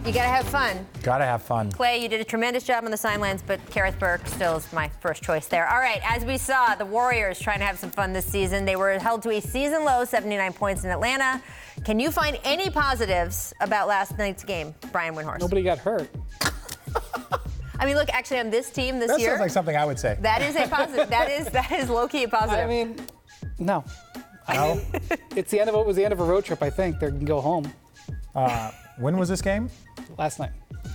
You got to have fun. Got to have fun. Clay, you did a tremendous job on the sidelines, but Kareth Burke still is my first choice there. All right, as we saw, the Warriors trying to have some fun this season. They were held to a season-low 79 points in Atlanta. Can you find any positives about last night's game, Brian Windhorst? Nobody got hurt. I mean, look, actually, on this team this year. That sounds like something I would say. That is a positive. that is low-key a positive. I mean, no. It's the end of it was the end of a road trip. I think they can go home. When was this game? Last night.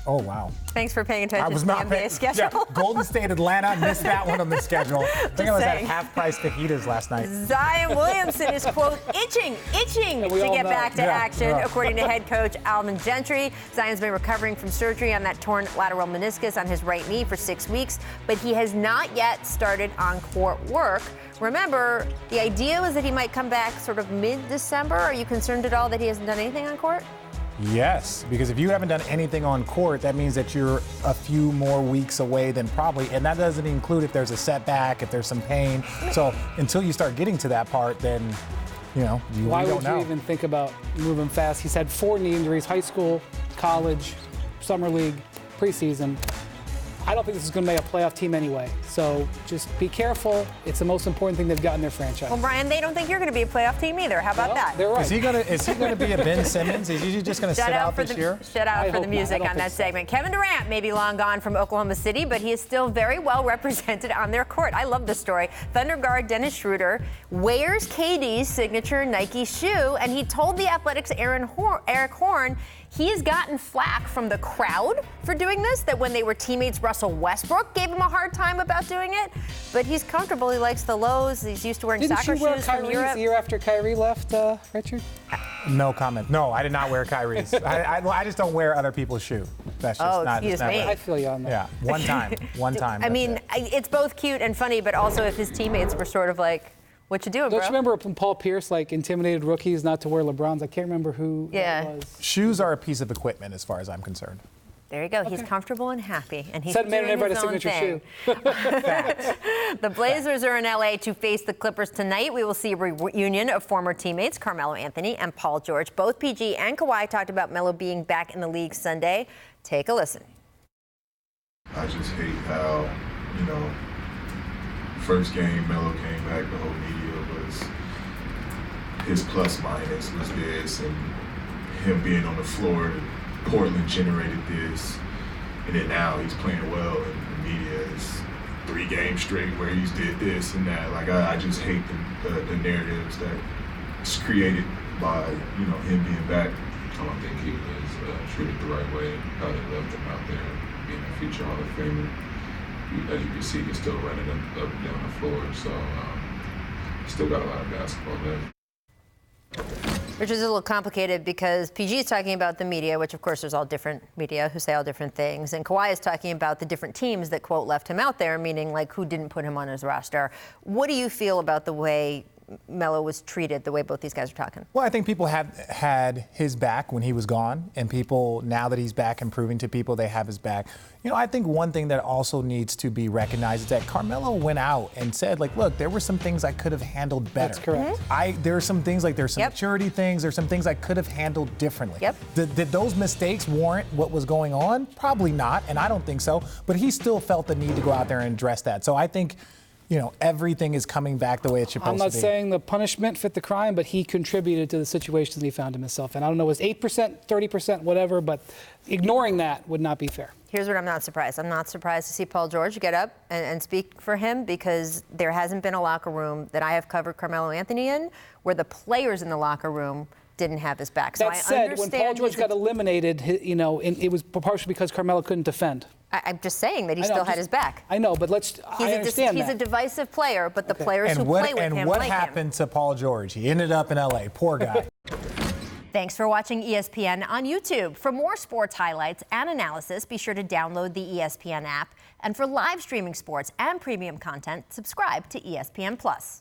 Oh, wow. Thanks for paying attention I was to the not NBA schedule. Yeah, Golden State, Atlanta, missed that one on the schedule. I think I was at half-price fajitas last night. Zion Williamson is, quote, itching to get back to action, according to head coach Alvin Gentry. Zion's been recovering from surgery on that torn lateral meniscus on his right knee for 6 weeks, but he has not yet started on-court work. Remember, the idea was that he might come back sort of mid-December. Are you concerned at all that he hasn't done anything on court? Yes, because if you haven't done anything on court, that means that you're a few more weeks away than probably, and that doesn't include if there's a setback, if there's some pain. So until you start getting to that part, then, you know, you Why don't would know. you even think about moving fast? He's had 4 knee injuries, high school, college, summer league, preseason. I don't think this is going to make a playoff team anyway. So just be careful. It's the most important thing they've got in their franchise. Well, Brian, they don't think you're going to be a playoff team either. How about that? They're right. Is he going to be a Ben Simmons? Is he just going to sit out this year? Shut out for the music on that segment. Kevin Durant may be long gone from Oklahoma City, but he is still very well represented on their court. I love this story. Thunder guard Dennis Schroder wears KD's signature Nike shoe, and he told the Athletics' Eric Horn he has gotten flack from the crowd for doing this, that when they were teammates, Russell Westbrook gave him a hard time about doing it. But he's comfortable. He likes the lows. He's used to wearing soccer shoes from Europe. Didn't you wear Kyrie's the year after Kyrie left, Richard? No comment. No, I did not wear Kyrie's. I just don't wear other people's shoes. That's just not. Excuse me. I feel you on that. Yeah, one time. I mean, it's both cute and funny, but also if his teammates were sort of like, what you doing, Don't bro? you remember when Paul Pierce intimidated rookies not to wear LeBrons? I can't remember who that was. Shoes are a piece of equipment as far as I'm concerned. There you go. Okay. He's comfortable and happy, and he's doing his own signature thing. Shoe. The Blazers are in LA to face the Clippers tonight. We will see a reunion of former teammates Carmelo Anthony and Paul George. Both PG and Kawhi talked about Melo being back in the league Sunday. Take a listen. I just hate how, first game Melo came back, the whole media was his plus minus was this, and him being on the floor, Portland generated this, and then now he's playing well, and the media is 3 games straight where he's did this and that. Like I just hate the narratives that's created by him being back. I don't think he was treated the right way. How they left him out there being a future Hall of Famer. As you can see, he's still running up and down the floor, so still got a lot of basketball left. Which is a little complicated because PG is talking about the media, which of course there's all different media who say all different things, and Kawhi is talking about the different teams that, quote, left him out there, meaning like who didn't put him on his roster. What do you feel about the way Melo was treated, the way both these guys are talking? Well, I think people have had his back when he was gone, and people, now that he's back and proving to people they have his back. I think one thing that also needs to be recognized is that Carmelo went out and said, look, there were some things I could have handled better. That's correct. There are some things, there's some maturity things, there's some things I could have handled differently. Did those mistakes warrant what was going on? Probably not, and I don't think so, but he still felt the need to go out there and address that. So I think everything is coming back the way it's supposed to be. I'm not saying the punishment fit the crime, but he contributed to the situation that he found himself in. I don't know, it was 8%, 30%, whatever, but ignoring that would not be fair. Here's what I'm not surprised. I'm not surprised to see Paul George get up and speak for him, because there hasn't been a locker room that I have covered Carmelo Anthony in where the players in the locker room didn't have his back. So that said, when Paul George got eliminated, it was partially because Carmelo couldn't defend. I'm just saying that he still had his back. I know, but I understand He's that. a divisive player, but the players who play with him like him. And what happened to Paul George? He ended up in L.A. Poor guy. Thanks for watching ESPN on YouTube. For more sports highlights and analysis, be sure to download the ESPN app. And for live streaming sports and premium content, subscribe to ESPN+.